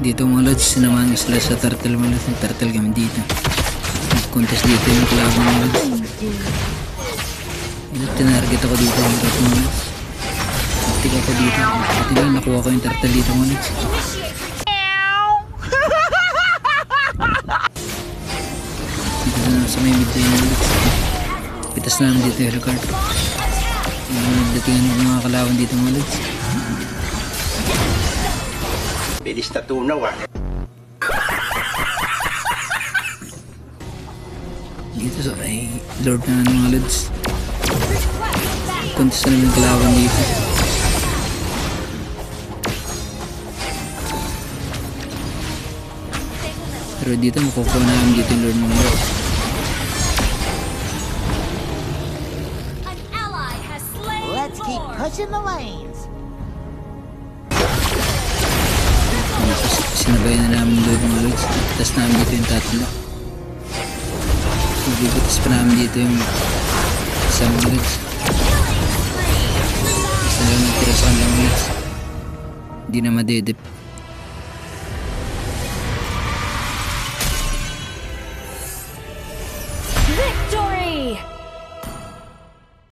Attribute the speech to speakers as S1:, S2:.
S1: Dito mga lods, sinamahan ko sila sa turtle mga lods. Nag-turtle kami dito. Nag-contest dito yung kalaban mga lods. Tinarget ako dito mga lods. Nagtik ako dito. Pati lang nakuha ko yung turtle dito mga lods. Dito na sa may midway mga lods. Pitas namin dito yung helicard. Nagdatingan ng mga kalaban dito mga lods.
S2: Bilis na tunaw ah.
S1: Dito sa may lord na ng mga lods. Contest na namin kalaban dito. Pero dito makukuha namin dito yung lord mga lods.
S3: Let's keep pushing the lanes.
S1: Sinabayan na namin doon mga lods. Tapos namin dito yung tatlo. Nabibutas pa namin dito yung isang mga lods. Isa lang natira sa kanila mga lods. Hindi na madedip.